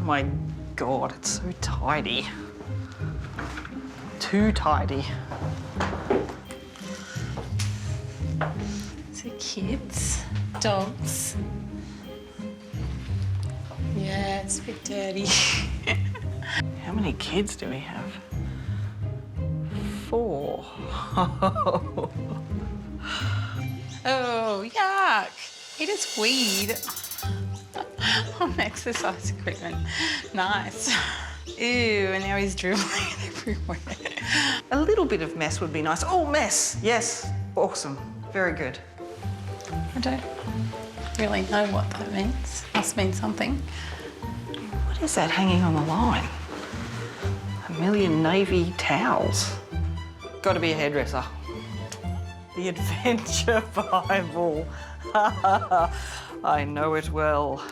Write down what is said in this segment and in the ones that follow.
my God, it's so tidy. Too tidy. So kids, dogs. Yeah, it's a bit dirty. How many kids do we have? 4. Oh, yuck. It is weed on exercise equipment. Nice. Ew, and now he's dribbling everywhere. A little bit of mess would be nice. Oh, mess, yes. Awesome, very good. I don't really know what that means. Must mean something. What is that hanging on the line? A million navy towels. Got to be a hairdresser. The Adventure Bible. I know it well.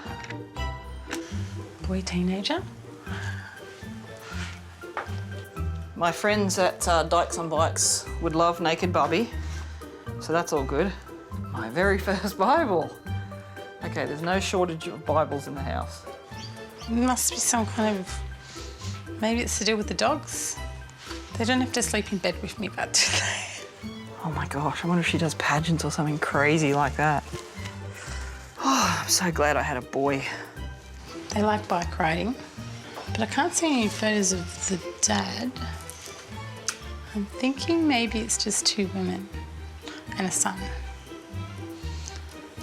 Boy teenager. My friends at Dykes on Bikes would love Naked Bubby, so that's all good. My very first Bible. Okay, there's no shortage of Bibles in the house. It must be some kind of... Maybe it's to do with the dogs. They don't have to sleep in bed with me, but do they? Oh my gosh, I wonder if she does pageants or something crazy like that. Oh, I'm so glad I had a boy. They like bike riding, but I can't see any photos of the dad. I'm thinking maybe it's just 2 women and a son.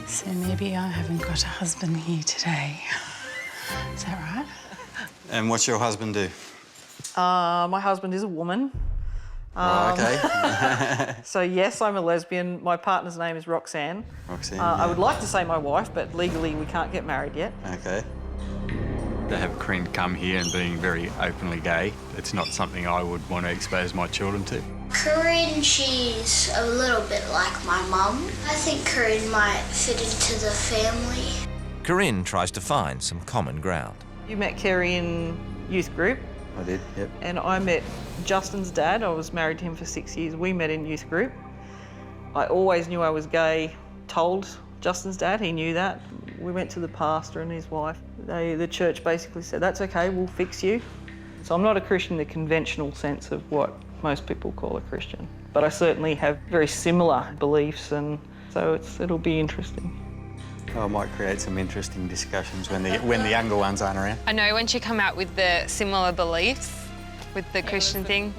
So maybe I haven't got a husband here today. Is that right? And what's your husband do? My husband is a woman. Oh, OK. So, yes, I'm a lesbian. My partner's name is Roxanne. Roxanne, I would like to say my wife, but legally we can't get married yet. OK. To have Corinne come here and being very openly gay, it's not something I would want to expose my children to. Corinne, she's a little bit like my mum. I think Corinne might fit into the family. Corinne tries to find some common ground. You met Kerry in youth group. I did, yep. And I met Justin's dad. I was married to him for 6 years. We met in youth group. I always knew I was gay, told Justin's dad, he knew that. We went to the pastor and his wife. The church basically said, that's okay, we'll fix you. So I'm not a Christian in the conventional sense of what most people call a Christian, but I certainly have very similar beliefs, and so it'll be interesting. Oh, I might create some interesting discussions when the younger ones aren't around. I know once you come out with the similar beliefs, with the Christian thing,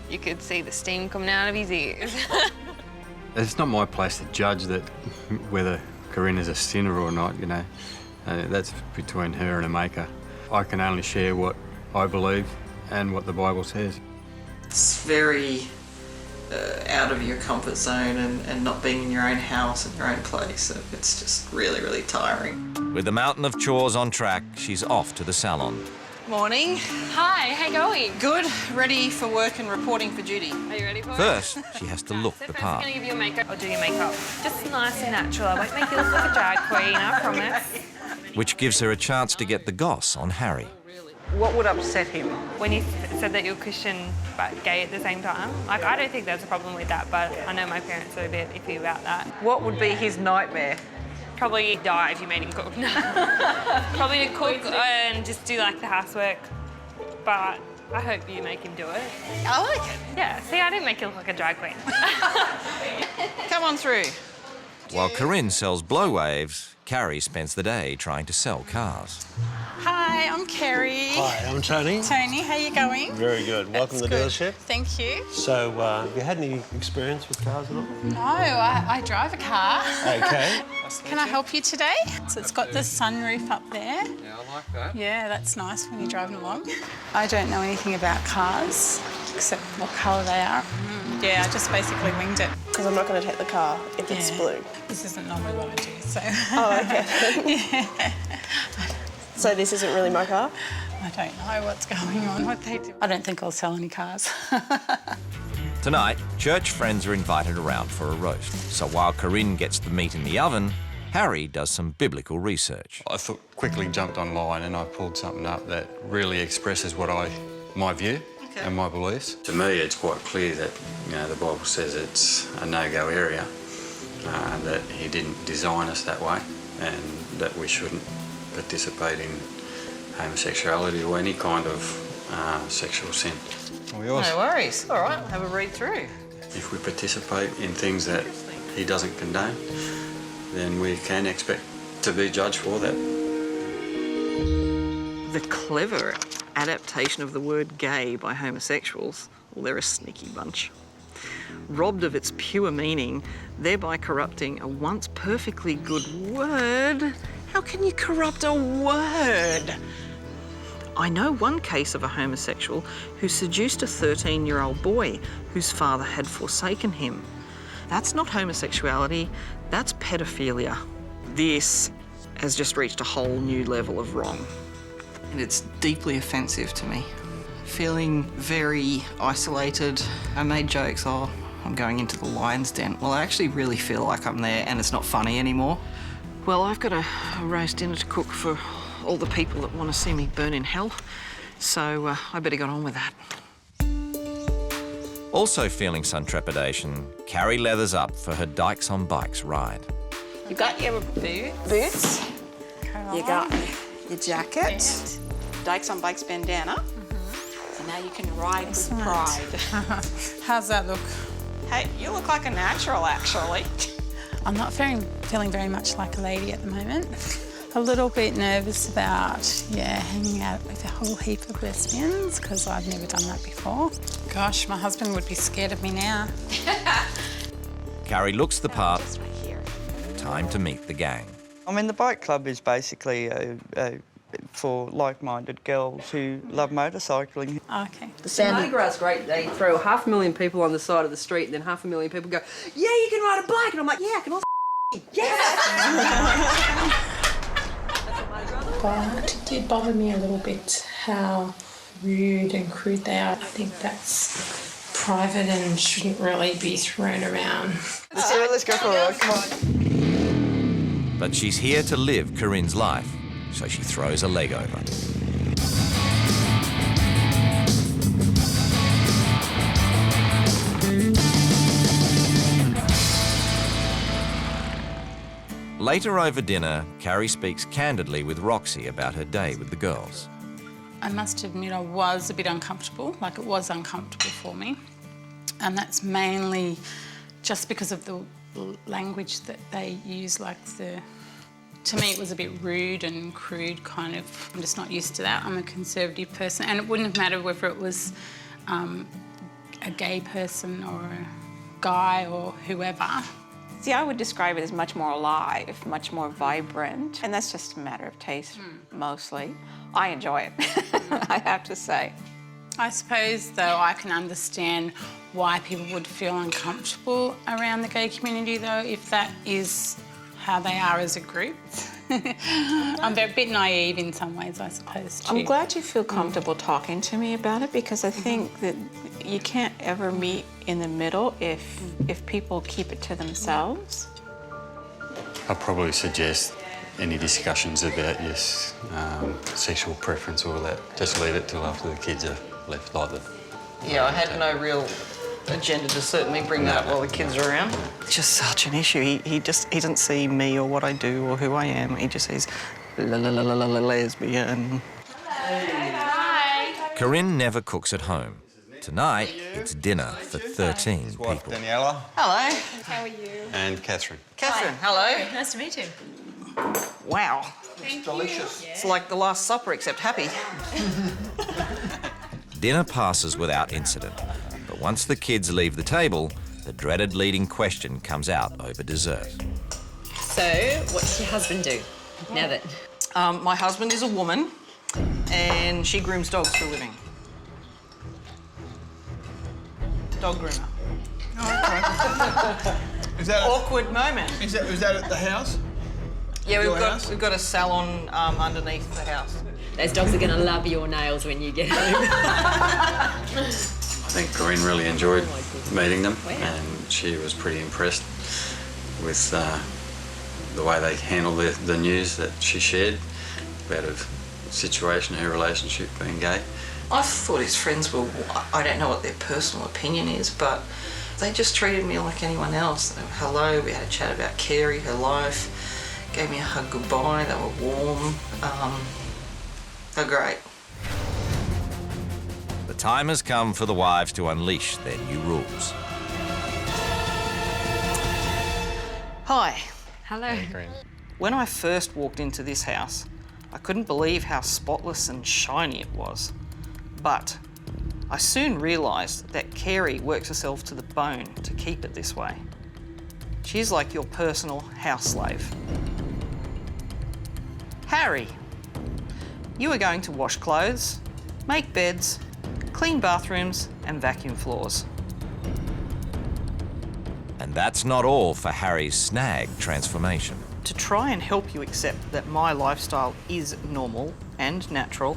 you could see the steam coming out of his ears. It's not my place to judge that whether Corinne is a sinner or not, you know. That's between her and her maker. I can only share what I believe and what the Bible says. It's very out of your comfort zone and not being in your own house and your own place. It's just really, really tiring. With the mountain of chores on track, she's off to the salon. Morning. Hi, how you going? Good. Ready for work and reporting for duty. Are you ready for it? First, she has to look the First, part. I'm going to give you a makeup. I'll do your makeup. Just nice and natural. I won't make you look like a drag queen, I promise. Which gives her a chance to get the goss on Harry. What would upset him? When you said that you're Christian but gay at the same time, like, I don't think there's a problem with that, but I know my parents are a bit iffy about that. What would be his nightmare? Probably die if you made him cook. Probably to cook and just do, like, the housework. But I hope you make him do it. I like it. Yeah, see, I didn't make you look like a drag queen. Come on through. While Corinne sells blow waves, Carrie spends the day trying to sell cars. Hi, I'm Kerry. Hi, I'm Tony. Tony, how you going? Very good. Welcome to the dealership. Thank you. So, have you had any experience with cars at all? No, I drive a car. Okay. Can I help you today? So it's got the sunroof up there. Yeah, I like that. Yeah, that's nice when you're driving along. I don't know anything about cars, except what colour they are. Yeah, I just basically winged it. Because I'm not going to take the car if it's blue. This isn't normally what I do, so... Oh, OK. Yeah. So this isn't really my car? I don't know what's going on, what they do. I don't think I'll sell any cars. Tonight, church friends are invited around for a roast. So while Corinne gets the meat in the oven, Harry does some biblical research. I quickly jumped online and I pulled something up that really expresses my view and my beliefs. To me, it's quite clear that, you know, the Bible says it's a no-go area, that he didn't design us that way, and that we shouldn't participate in homosexuality or any kind of sexual sin. No worries. All right, I'll have a read through. If we participate in things that he doesn't condone, then we can expect to be judged for that. The clever adaptation of the word gay by homosexuals, well, they're a sneaky bunch. Robbed of its pure meaning, thereby corrupting a once perfectly good word. How can you corrupt a word? I know one case of a homosexual who seduced a 13-year-old boy whose father had forsaken him. That's not homosexuality, that's pedophilia. This has just reached a whole new level of wrong. And it's deeply offensive to me. Feeling very isolated. I made jokes, oh, I'm going into the lion's den. Well, I actually really feel like I'm there and it's not funny anymore. Well, I've got a roast dinner to cook for all the people that want to see me burn in hell. So I better get on with that. Also feeling some trepidation, Carrie leathers up for her Dykes on Bikes ride. You got your boots. You got your jacket. Dykes on Bikes bandana. And now you can ride with pride. How's that look? Hey, you look like a natural, actually. I'm not feeling very much like a lady at the moment. A little bit nervous about, hanging out with a whole heap of lesbians because I've never done that before. Gosh, my husband would be scared of me now. Carrie looks the part. Time to meet the gang. I mean, the bike club is basically for like-minded girls who love motorcycling. Okay. The Mardi Gras is great. They throw 500,000 people on the side of the street and then 500,000 people go, yeah, you can ride a bike. And I'm like, yeah, I can also yes! But it did bother me a little bit how rude and crude they are. I think that's private and shouldn't really be thrown around. Let's go for a ride, come on. But she's here to live Corinne's life, so she throws a leg over. Later over dinner, Carrie speaks candidly with Roxy about her day with the girls. I must admit I was a bit uncomfortable, like it was uncomfortable for me. And that's mainly just because of the language that they use, like to me it was a bit rude and crude kind of. I'm just not used to that. I'm a conservative person and it wouldn't matter whether it was a gay person or a guy or whoever. See, I would describe it as much more alive, much more vibrant, and that's just a matter of taste, mostly. I enjoy it, I have to say. I suppose, though, I can understand why people would feel uncomfortable around the gay community, though, if that is how they are as a group. I'm a bit naive in some ways, I suppose, too. I'm glad you feel comfortable talking to me about it because I think that you can't ever meet in the middle if people keep it to themselves. I'd probably suggest any discussions about your sexual preference or that, just leave it till after the kids are left like that. Yeah, I had no real agenda to certainly bring that up while the kids are around. It's just such an issue. He doesn't see me or what I do or who I am. He just says lesbian. Hi. Corinne never cooks at home. Tonight, it's dinner for 13 people. Daniela. Hello. How are you? And Catherine. Catherine, hello. Nice to meet you. Wow. It's delicious. It's like the Last Supper, except happy. Dinner passes without incident, but once the kids leave the table, the dreaded leading question comes out over dessert. So, what does your husband do now that... My husband is a woman, and she grooms dogs for a living. Dog groomer. Oh, okay. Is that Awkward moment. Is that at the house? Yeah, Your house? we've got a salon underneath the house. Those dogs are going to love your nails when you get home. I think Corinne really enjoyed meeting them, and she was pretty impressed with the way they handled the news that she shared about her situation, her relationship, being gay. I thought his friends were, I don't know what their personal opinion is, but they just treated me like anyone else. They were, hello, we had a chat about Carrie, her life, gave me a hug goodbye, they were warm. Oh, great. The time has come for the wives to unleash their new rules. Hi. Hello. When I first walked into this house, I couldn't believe how spotless and shiny it was. But I soon realised that Carey works herself to the bone to keep it this way. She's like your personal house slave. Harry, you are going to wash clothes, make beds, clean bathrooms and vacuum floors. And that's not all for Harry's snag transformation. To try and help you accept that my lifestyle is normal and natural,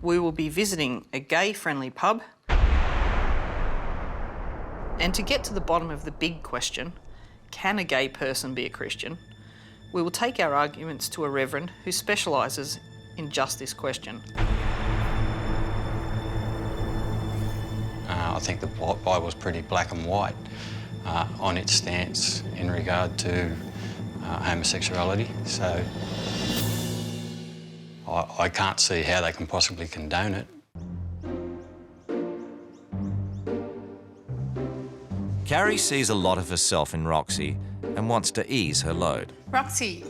we will be visiting a gay-friendly pub. And to get to the bottom of the big question, can a gay person be a Christian? We will take our arguments to a reverend who specialises in just this question. I think the Bible's pretty black and white on its stance in regard to homosexuality, so I can't see how they can possibly condone it. Carrie sees a lot of herself in Roxy and wants to ease her load. Roxy,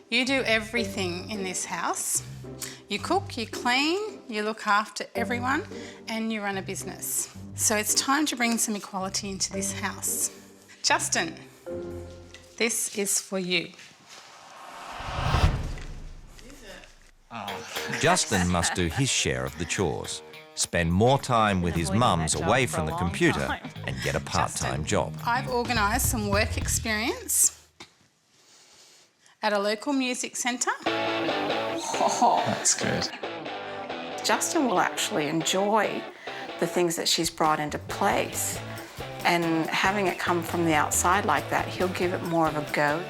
you do everything in this house. You cook, you clean, you look after everyone, and you run a business. So it's time to bring some equality into this house. Justin, this is for you. Justin must do his share of the chores, spend more time with his mums away from the computer and get a part-time job. I've organised some work experience at a local music centre. Oh, That's good. Justin will actually enjoy the things that she's brought into place. And having it come from the outside like that, he'll give it more of a go.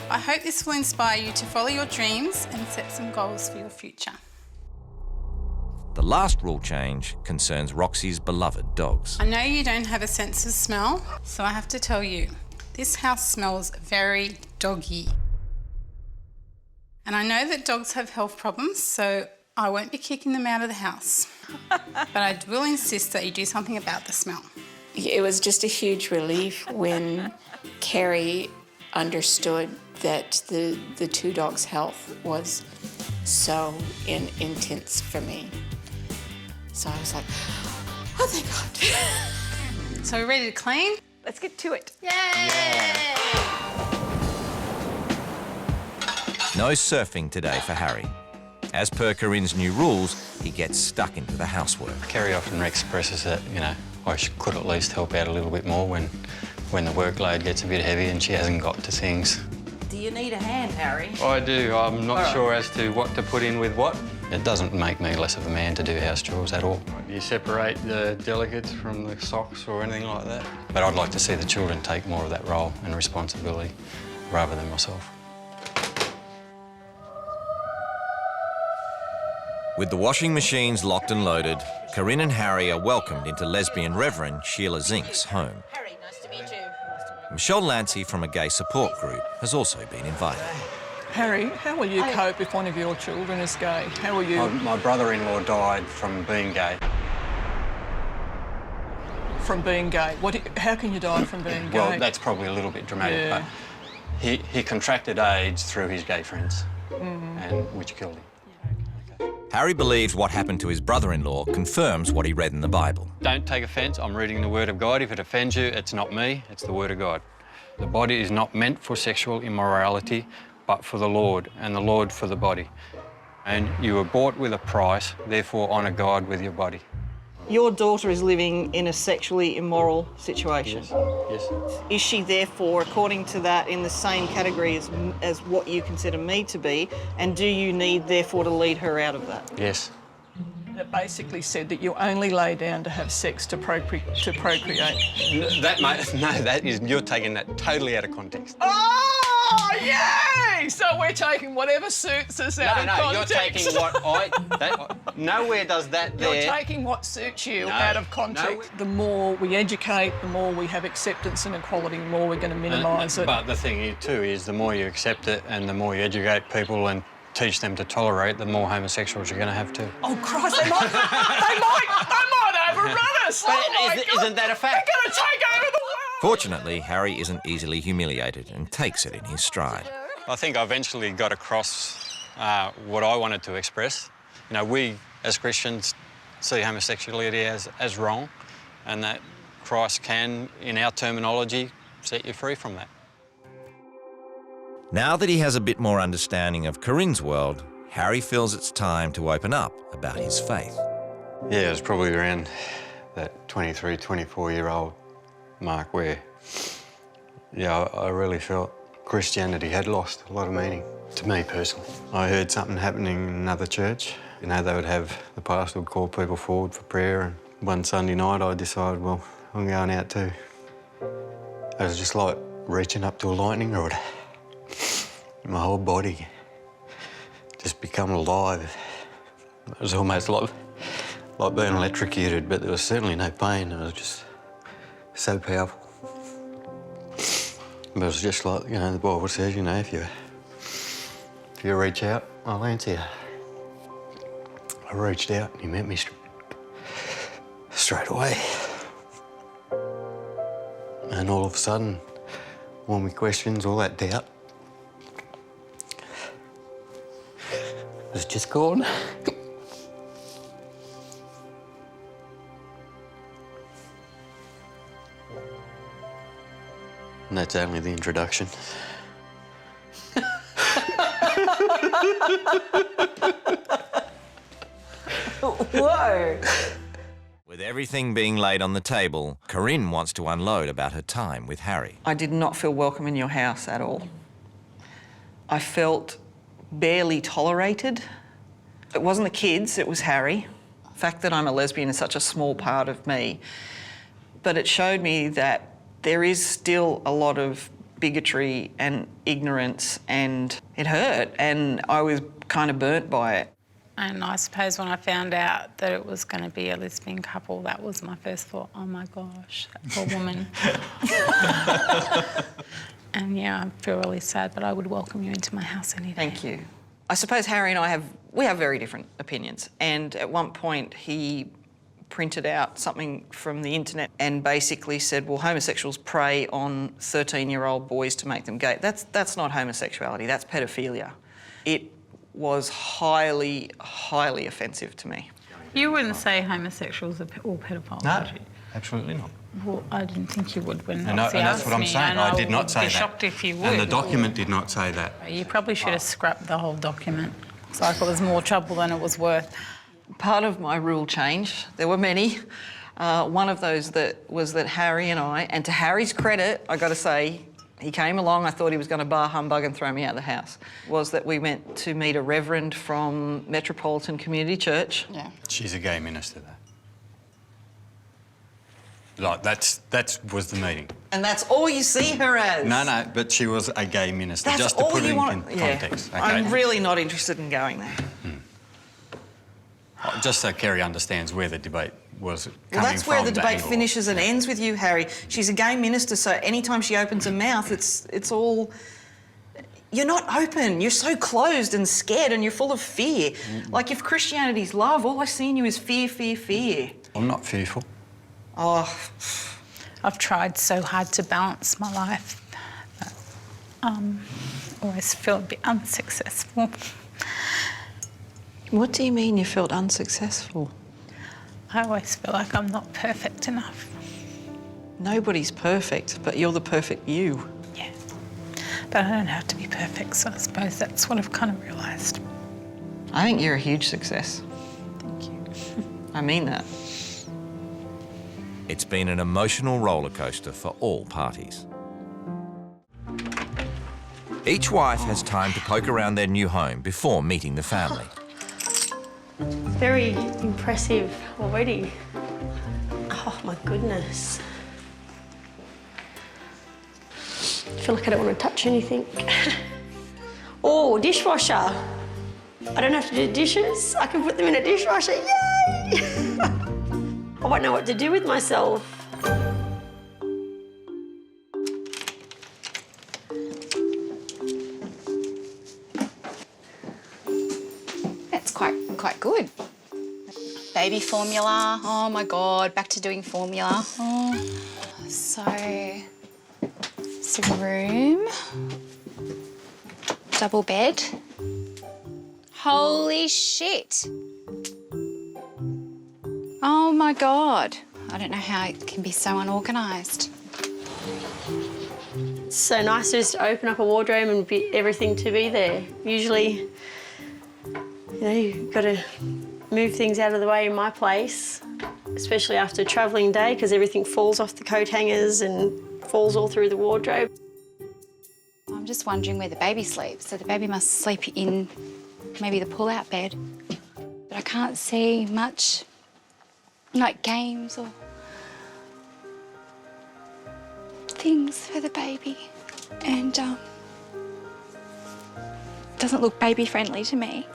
I hope this will inspire you to follow your dreams and set some goals for your future. The last rule change concerns Roxy's beloved dogs. I know you don't have a sense of smell, so I have to tell you, this house smells very doggy. And I know that dogs have health problems, so I won't be kicking them out of the house. But I will insist that you do something about the smell. It was just a huge relief when Carrie understood that the two dogs' health was so intense for me. So I was like, oh, thank God. So we're ready to clean? Let's get to it. Yay! No surfing today for Harry. As per Corinne's new rules, he gets stuck into the housework. Carrie often expresses that, you know, I could at least help out a little bit more when the workload gets a bit heavy and she hasn't got to things. Do you need a hand, Harry? I do. I'm not sure as to what to put in with what. It doesn't make me less of a man to do house chores at all. Do you separate the delegates from the socks or anything like that? But I'd like to see the children take more of that role and responsibility rather than myself. With the washing machines locked and loaded, Corinne and Harry are welcomed into lesbian Reverend Sheila Zink's home. Harry, nice to meet you. Michelle Lancy from a gay support group has also been invited. Harry, how will you cope if one of your children is gay? How will you... My brother-in-law died from being gay. From being gay? How can you die from being gay? Well, that's probably a little bit dramatic, Yeah. but he contracted AIDS through his gay friends, and which killed him. Harry believes what happened to his brother-in-law confirms what he read in the Bible. Don't take offence, I'm reading the Word of God. If it offends you, it's not me, it's the Word of God. The body is not meant for sexual immorality, but for the Lord, and the Lord for the body. And you were bought with a price, therefore honour God with your body. Your daughter is living in a sexually immoral situation. Yes. Is she therefore, according to that, in the same category as what you consider me to be? And do you need, therefore, to lead her out of that? Yes. It basically said that you only lay down to have sex to procreate. You're taking that totally out of context. Oh, yay! So we're taking whatever suits us out of context. You're taking what nowhere does that there. You're taking what suits you out of context. The more we educate, the more we have acceptance and equality, the more we're going to minimise it. But the thing here too is the more you accept it and the more you educate people and teach them to tolerate, the more homosexuals you're going to have too. Oh, Christ, they might overrun us. Isn't that a fact? They're going to take over the world. Fortunately, Harry isn't easily humiliated and takes it in his stride. I think I eventually got across what I wanted to express. You know, we as Christians see homosexuality as wrong, and that Christ can, in our terminology, set you free from that. Now that he has a bit more understanding of Corinne's world, Harry feels it's time to open up about his faith. Yeah, it was probably around that 23, 24-year-old mark where, yeah, I really felt Christianity had lost a lot of meaning to me personally. I heard something happening in another church. You know, they would have, the pastor would call people forward for prayer, and one Sunday night I decided, well, I'm going out too. It was just like reaching up to a lightning rod. My whole body just become alive. It was almost like being electrocuted, but there was certainly no pain. It was just so powerful. But it was just like, you know, the Bible says, you know, if you reach out, I'll answer you. I reached out and he met me straight away. And all of a sudden, all my questions, all that doubt, was just gone. And that's only the introduction. Whoa! With everything being laid on the table, Corinne wants to unload about her time with Harry. I did not feel welcome in your house at all. I felt barely tolerated. It wasn't the kids, it was Harry. The fact that I'm a lesbian is such a small part of me. But it showed me that there is still a lot of bigotry and ignorance, and it hurt, and I was kind of burnt by it. And I suppose when I found out that it was going to be a lesbian couple, that was my first thought, oh my gosh, that poor woman. And yeah, I feel really sad, but I would welcome you into my house any day. Thank you. I suppose Harry and I have very different opinions, and at one point he printed out something from the internet and basically said, well, homosexuals prey on 13-year-old boys to make them gay. That's not homosexuality, that's pedophilia. It was highly, highly offensive to me. You wouldn't say homosexuals are all pedophiles, would you? Absolutely not. Well, I didn't think you would when And that's what I'm saying. I did not say that. I'd be shocked if you would. And the document did not say that. You probably should have scrapped the whole document. It's like it was more trouble than it was worth. Part of my rule change, there were many, one of those was that Harry and I, and to Harry's credit, I got to say, he came along, I thought he was going to bar humbug and throw me out of the house, was that we went to meet a reverend from Metropolitan Community Church. Yeah. She's a gay minister, though. Like, that was the meeting. And that's all you see her as? No, but she was a gay minister, That's just to all put it you in want. context. Yeah. Okay? I'm really not interested in going there. Just so Kerry understands where the debate was coming from. Well, that's where the debate angle. finishes and ends with you, Harry. She's a gay minister, so anytime she opens her mouth, it's all... You're not open. You're so closed and scared and you're full of fear. Like, if Christianity's love, all I see in you is fear, fear, fear. I'm not fearful. Oh... I've tried so hard to balance my life, but always feel a bit unsuccessful. What do you mean you felt unsuccessful? I always feel like I'm not perfect enough. Nobody's perfect, but you're the perfect you. Yeah, but I don't have to be perfect, so I suppose that's what I've kind of realised. I think you're a huge success. Thank you. I mean that. It's been an emotional roller coaster for all parties. Each wife has time to poke around their new home before meeting the family. Very impressive already. Oh my goodness. I feel like I don't want to touch anything. Oh, dishwasher. I don't have to do dishes. I can put them in a dishwasher. Yay! I won't know what to do with myself. quite good. Baby formula. Oh my God, back to doing formula. Oh. So, it's a room, double bed. Holy shit. Oh my God. I don't know how it can be so unorganised. It's so nice to just open up a wardrobe and everything to be there. Usually, you've got to move things out of the way in my place, especially after a travelling day, because everything falls off the coat hangers and falls all through the wardrobe. I'm just wondering where the baby sleeps. So the baby must sleep in maybe the pull-out bed. But I can't see much, like games or things for the baby. And doesn't look baby-friendly to me.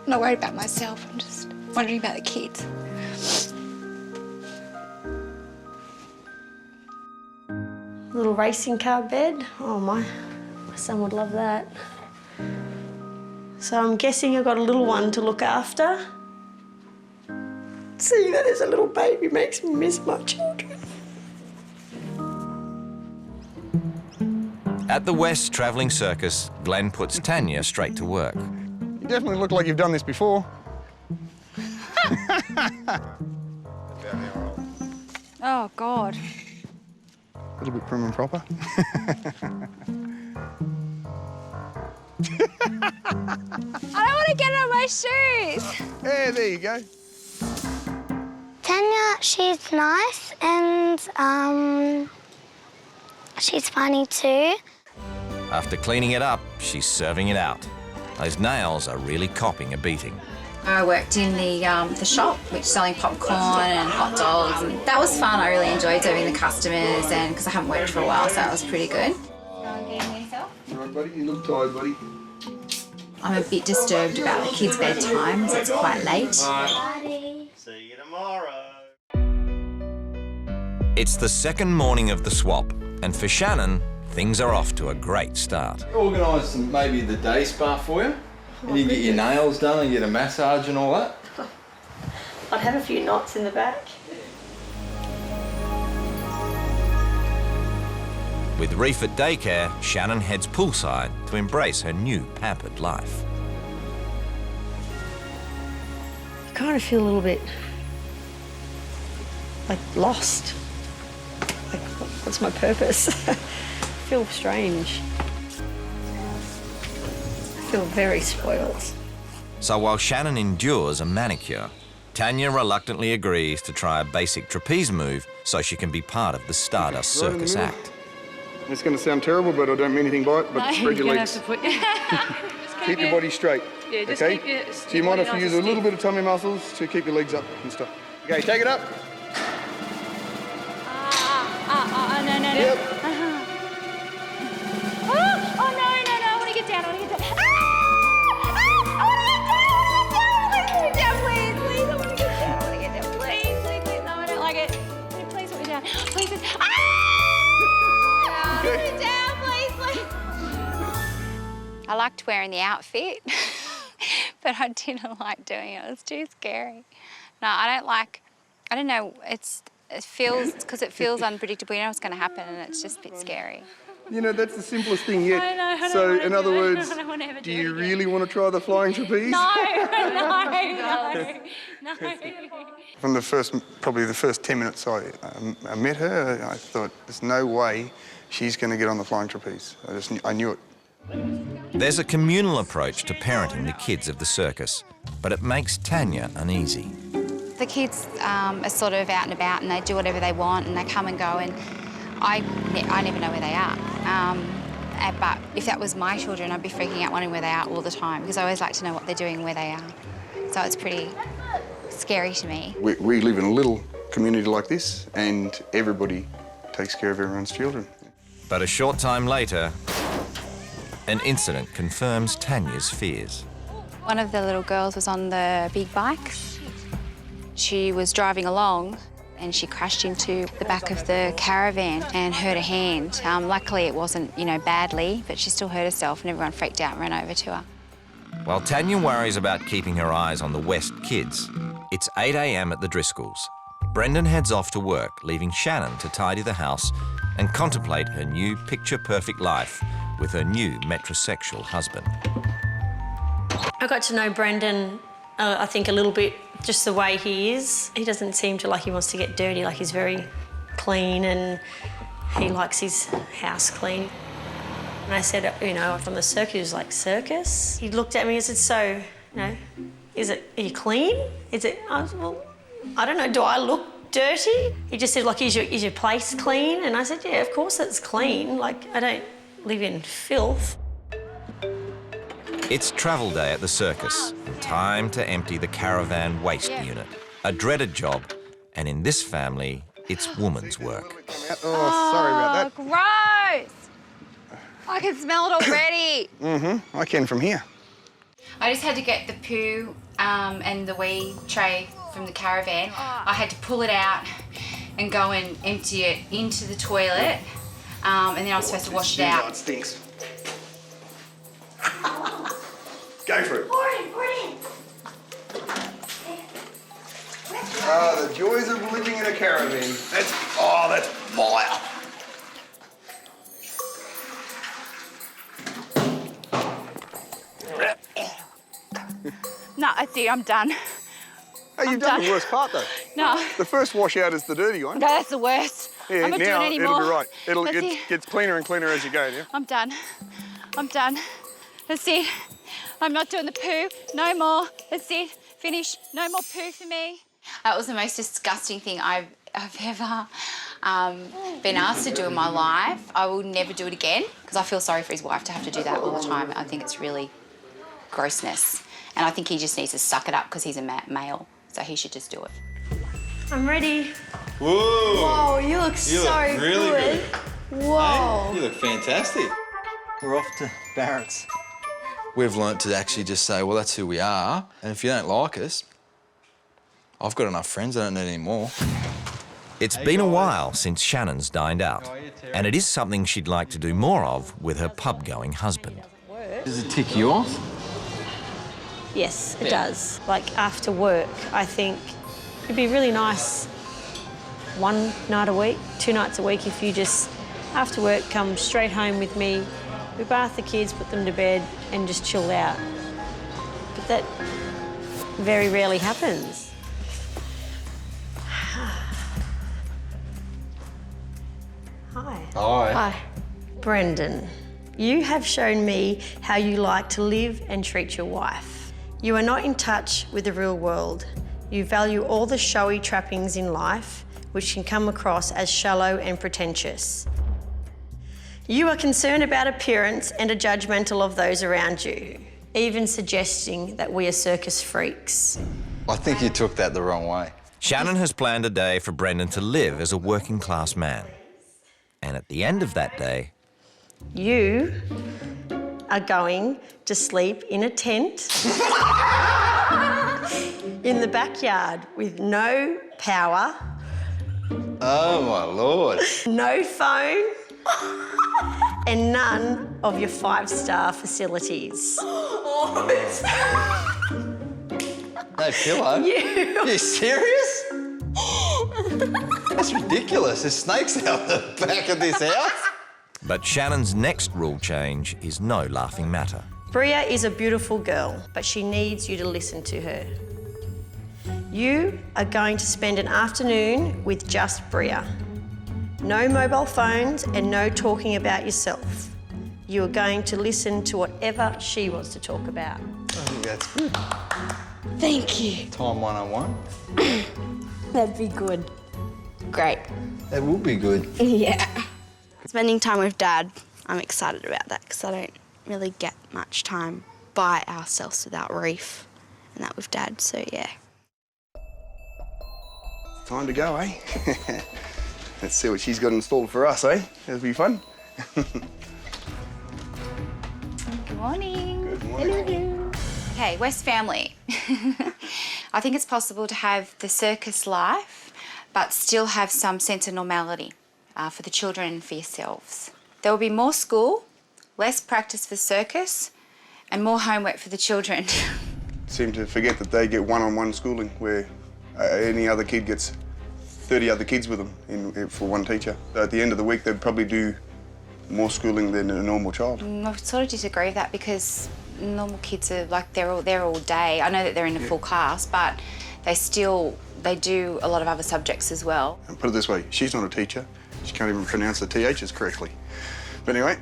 I'm not worried about myself, I'm just wondering about the kids. Little racing car bed. Oh, my son would love that. So I'm guessing I've got a little one to look after. Seeing that as a little baby makes me miss my children. At the West Travelling Circus, Glenn puts Tanya straight to work. You definitely look like you've done this before. Oh, God. A little bit prim and proper. I don't want to get on my shoes. Yeah, there you go. Tanya, she's nice and she's funny too. After cleaning it up, she's serving it out. Those nails are really copping a beating. I worked in the shop, which selling popcorn and hot dogs, and that was fun. I really enjoyed serving the customers, and because I haven't worked for a while, so that was pretty good. All right, buddy, you look tired, buddy. I'm a bit disturbed about the kids' bedtime, so it's quite late. See you tomorrow. It's the second morning of the swap, and for Shannon, things are off to a great start. Organise maybe the day spa for you, and you get your nails done and get a massage and all that. I'd have a few knots in the back. With Reef at daycare, Shannon heads poolside to embrace her new pampered life. I kind of feel a little bit like lost. Like, what's my purpose? I feel strange. I feel very spoiled. So while Shannon endures a manicure, Tanya reluctantly agrees to try a basic trapeze move so she can be part of the Stardust Circus act. It's going to sound terrible, but I don't mean anything by it, but spread your legs. Keep your body straight, Yeah, just okay? keep your So you might have to use a little bit of tummy muscles to keep your legs up and stuff. Okay, take it up. No. Yep. Oh, no, I want to get down, I want to get down. Please, I want to get down, please. No, I don't like it. Please put me down. Please. Put me down, please. I liked wearing the outfit, but I didn't like doing it. It was too scary. No, I don't know, it feels unpredictable. You know what's going to happen, and it's just a bit scary. You know, that's the simplest thing yet. I don't So, wanna in do other it. words, I don't wanna ever do do it you again. really want to try the flying trapeze? No. From probably the first 10 minutes I met her, I thought, there's no way she's going to get on the flying trapeze. I knew it. There's a communal approach to parenting the kids of the circus, but it makes Tanya uneasy. The kids are sort of out and about, and they do whatever they want, and they come and go, and I never know where they are. But if that was my children, I'd be freaking out, wondering where they are all the time, because I always like to know what they're doing and where they are. So it's pretty scary to me. We live in a little community like this, and everybody takes care of everyone's children. But a short time later, an incident confirms Tanya's fears. One of the little girls was on the big bike. She was driving along, and she crashed into the back of the caravan and hurt her hand. Luckily it wasn't, badly, but she still hurt herself and everyone freaked out and ran over to her. While Tanya worries about keeping her eyes on the West kids, it's 8 a.m. at the Driscolls. Brendan heads off to work, leaving Shannon to tidy the house and contemplate her new picture-perfect life with her new metrosexual husband. I got to know Brendan, I think, a little bit just the way he is. He doesn't seem to like he wants to get dirty, like he's very clean and he likes his house clean. And I said, from the circus, he was like, Circus? He looked at me and said, so, are you clean? I was, well, I don't know, do I look dirty? He just said, like, is your place clean? And I said, yeah, of course it's clean. Like, I don't live in filth. It's travel day at the circus, and time to empty the caravan waste unit. A dreaded job, and in this family, it's woman's work. Oh, sorry about that. Gross! I can smell it already. I can from here. I just had to get the poo and the wee tray from the caravan. I had to pull it out and go and empty it into the toilet, and then I was supposed to wash it out. It stinks. Go for it. The joys of living in a caravan. That's fire. No, I see, I'm done. Hey, you've done the worst part, though. No. The first washout is the dirty one. No, that's the worst. Yeah, I'm not now doing it anymore. it'll be right. That's It it. gets cleaner and cleaner as you go, yeah? I'm done. That's it. I'm not doing the poo. No more. That's it. Finish. No more poo for me. That was the most disgusting thing I've ever been asked to do in my life. I will never do it again because I feel sorry for his wife to have to do that all the time. I think it's really grossness. And I think he just needs to suck it up because he's a male. So he should just do it. I'm ready. Whoa! Whoa, you look so look really good. Whoa. Hey, you look fantastic. We're off to Barrett's. We've learnt to actually just say, well, that's who we are, and if you don't like us, I've got enough friends, I don't need any more. It's been a while since Shannon's dined out, and it is something she'd like to do more of with her pub-going husband. Does it tick you off? Yes, it does. Like, after work, I think it'd be really nice one night a week, 2 nights a week, if you just, after work, come straight home with me. We bath the kids, put them to bed, and just chill out. But that very rarely happens. Hi. Hi. Hi. Brendan, you have shown me how you like to live and treat your wife. You are not in touch with the real world. You value all the showy trappings in life, which can come across as shallow and pretentious. You are concerned about appearance and are judgmental of those around you, even suggesting that we are circus freaks. I think you took that the wrong way. Shannon has planned a day for Brendan to live as a working-class man. And at the end of that day... You are going to sleep in a tent in the backyard with no power. Oh, my Lord. No phone. And none of your 5-star facilities. No pillow? You serious? That's ridiculous. There's snakes out the back of this house. But Shannon's next rule change is no laughing matter. Bria is a beautiful girl, but she needs you to listen to her. You are going to spend an afternoon with just Bria. No mobile phones and no talking about yourself. You are going to listen to whatever she wants to talk about. I think that's good. Thank you. Time 101. That'd be good. Great. That would be good. Yeah. Spending time with Dad, I'm excited about that because I don't really get much time by ourselves without Reef and that with Dad, so yeah. Time to go, eh? Let's see what she's got installed for us, eh? It'll be fun. Good morning. Good morning. Hello. Okay, West family. I think it's possible to have the circus life, but still have some sense of normality for the children and for yourselves. There will be more school, less practice for circus, and more homework for the children. Seem to forget that they get one-on-one schooling where any other kid gets 30 other kids with them for one teacher. At the end of the week, they'd probably do more schooling than a normal child. I sort of disagree with that because normal kids are like they're all day. I know that they're in a full class, but they do a lot of other subjects as well. And put it this way, she's not a teacher. She can't even pronounce the THs correctly. But anyway.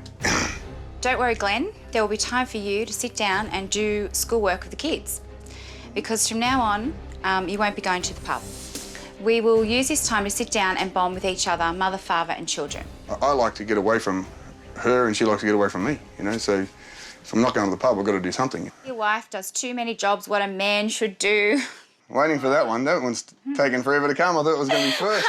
Don't worry, Glenn. There will be time for you to sit down and do schoolwork with the kids, because from now on, you won't be going to the pub. We will use this time to sit down and bond with each other, mother, father, and children. I like to get away from her and she likes to get away from me, you know, so if I'm not going to the pub, I've got to do something. Your wife does too many jobs, what a man should do. Waiting for that one. That one's taking forever to come. I thought it was going to be first.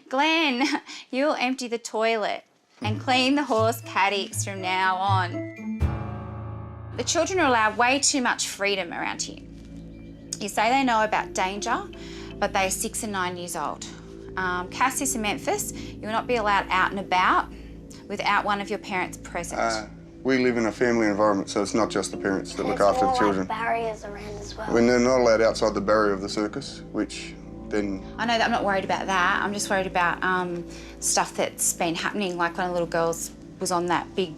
Glenn, you'll empty the toilet and clean the horse paddocks from now on. The children are allowed way too much freedom around here. You say they know about danger, but they are 6 and 9 years old. Cassius and Memphis, you will not be allowed out and about without one of your parents present. We live in a family environment, so it's not just the parents that look after the children. There's barriers around as well. When they're not allowed outside the barrier of the circus, which then... I know that I'm not worried about that. I'm just worried about stuff that's been happening, like when a little girl was on that big,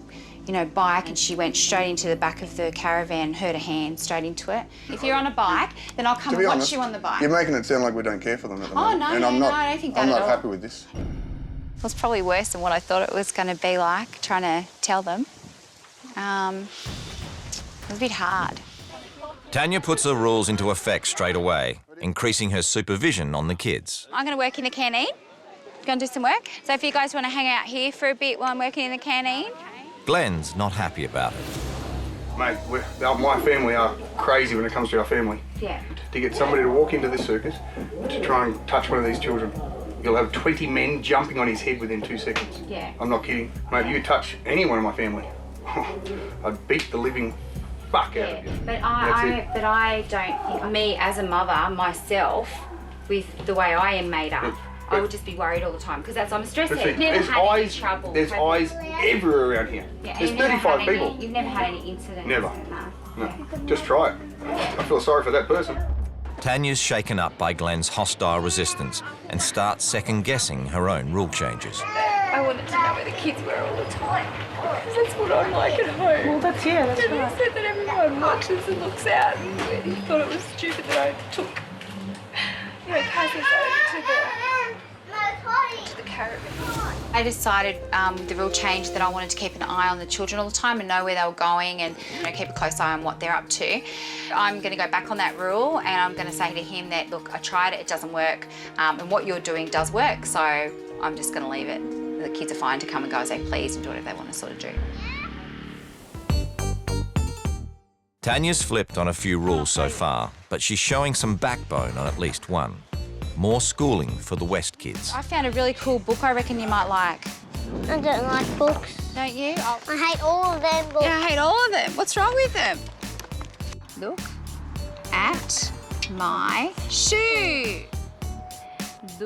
bike and she went straight into the back of the caravan and hurt her hand straight into it. If you're on a bike, then I'll come and watch you on the bike. You're making it sound like we don't care for them at the moment. No, and I don't think that I'm at not all. happy with this. It was probably worse than what I thought it was going to be like, trying to tell them. It was a bit hard. Tanya puts the rules into effect straight away, increasing her supervision on the kids. I'm going to work in the canteen. Going to do some work. So if you guys want to hang out here for a bit while I'm working in the canteen. Glenn's not happy about it. Mate, my family are crazy when it comes to our family. Yeah. To get somebody to walk into this circus to try and touch one of these children, you'll have 20 men jumping on his head within 2 seconds. Yeah. I'm not kidding. Mate, you touch any one of my family, I'd beat the living fuck out of you. But I don't think, me as a mother, myself, with the way I am made up, I would just be worried all the time because I'm a stress head. Never had any trouble. There's eyes everywhere around here. Yeah, there's 35 people. You've never had any incidents? Never. No. Just try it. I feel sorry for that person. Tanya's shaken up by Glenn's hostile resistance and starts second-guessing her own rule changes. I wanted to know where the kids were all the time. Because that's what I'm like at home. Well, that's right. And he said that everyone watches and looks out, and he thought it was stupid that I took, Cassius over to the caravan. I decided with the rule change that I wanted to keep an eye on the children all the time and know where they were going and keep a close eye on what they're up to. I'm going to go back on that rule and I'm going to say to him that, look, I tried it, it doesn't work, and what you're doing does work, so I'm just going to leave it. The kids are fine to come and go as they please and do whatever they want to sort of do. Tanya's flipped on a few rules so far, but she's showing some backbone on at least one. More schooling for the West kids. I found a really cool book I reckon you might like. I don't like books. Don't you? I hate all of them books. Yeah, I hate all of them. What's wrong with them? Look at my shoe.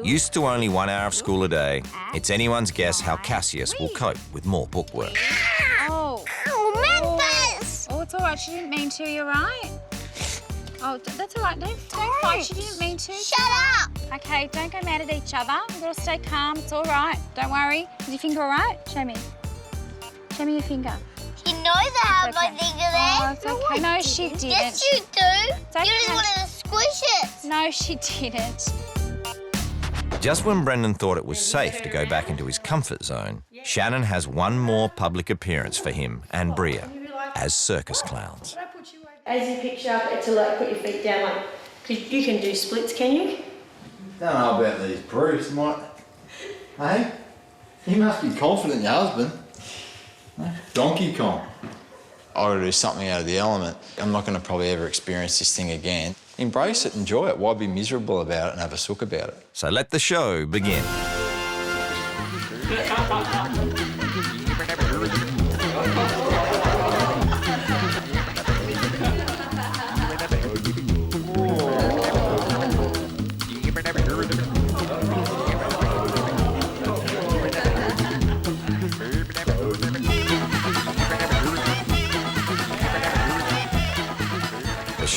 Used to only 1 hour of school a day, it's anyone's guess how Cassius will cope with more bookwork. Oh. Memphis! Oh, it's all right. She didn't mean to. You're right. Oh, that's all right. Don't fight. She didn't mean to. Shut up! Okay, don't go mad at each other. You've got to stay calm. It's all right. Don't worry. Is your finger all right? Show me. Show me your finger. She knows I have my finger there. Oh, it's okay. No, she didn't. Yes, you do. Okay. You just wanted to squish it. No, she didn't. Just when Brendan thought it was safe to go back into his comfort zone, Shannon has one more public appearance for him and Bria as circus clowns. As you picture up to put your feet down, because you can do splits, can you? Don't know about these Bruce, mate. Hey? You must be confident, your husband. Donkey Kong. I've got to do something out of the element. I'm not going to probably ever experience this thing again. Embrace it, enjoy it. Why be miserable about it and have a sook about it? So let the show begin.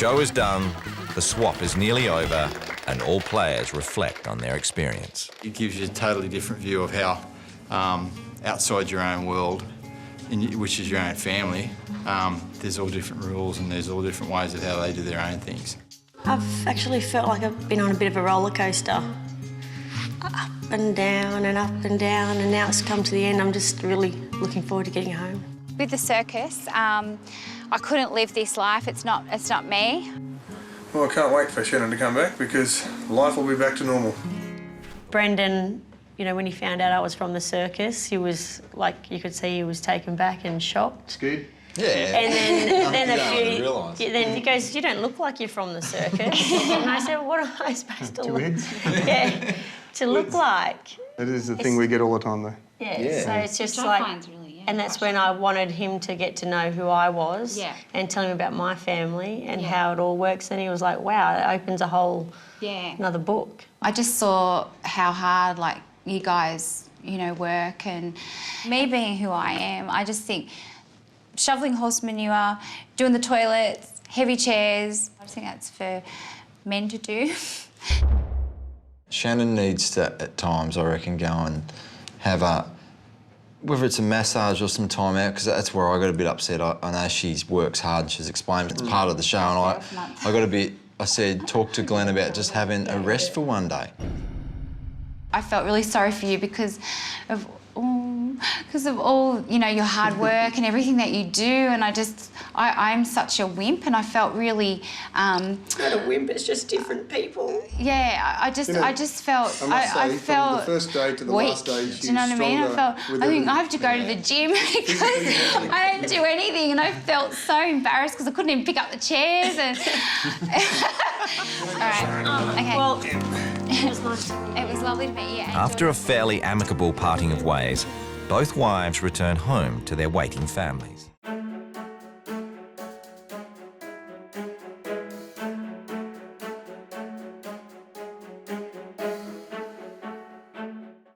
show is done, the swap is nearly over, and all players reflect on their experience. It gives you a totally different view of how outside your own world, which is your own family, there's all different rules and there's all different ways of how they do their own things. I've actually felt like I've been on a bit of a roller coaster. Up and down and up and down, and now it's come to the end. I'm just really looking forward to getting home. With the circus, I couldn't live this life. It's not me. Well, I can't wait for Shannon to come back because life will be back to normal. Brendan, you know, when he found out I was from the circus, he was like, you could see he was taken back and shocked. Scared? Yeah. And then he goes, "You don't look like you're from the circus." And I said, well, "What am I supposed to look?" Yeah, to look like. It is the thing we get all the time, though. Yeah. So it's just like, and that's when I wanted him to get to know who I was and tell him about my family and how it all works. And he was like, "Wow, it opens a whole another book." I just saw how hard, like, you guys, you know, work, and me being who I am, I just think shoveling horse manure, doing the toilets, heavy chairs, I think that's for men to do. Shannon needs to, at times, I reckon, go and have whether it's a massage or some time out, because that's where I got a bit upset. I know she works hard, she's explained it's part of the show, and I got a bit, I said, talk to Glenn about just having a rest for one day. I felt really sorry for you because of all, you know, your hard work and everything that you do, and I'm such a wimp, and I felt really... Not a wimp, it's just different people. Yeah, I just felt... I felt from the first day to the weak. last day, Do you know what I mean? I think I have to go to the gym because I don't do anything, and I felt so embarrassed because I couldn't even pick up the chairs. And all right, okay. Well, it was nice to meet you. It was lovely to meet you. After a fairly amicable parting of ways, both wives return home to their waiting families.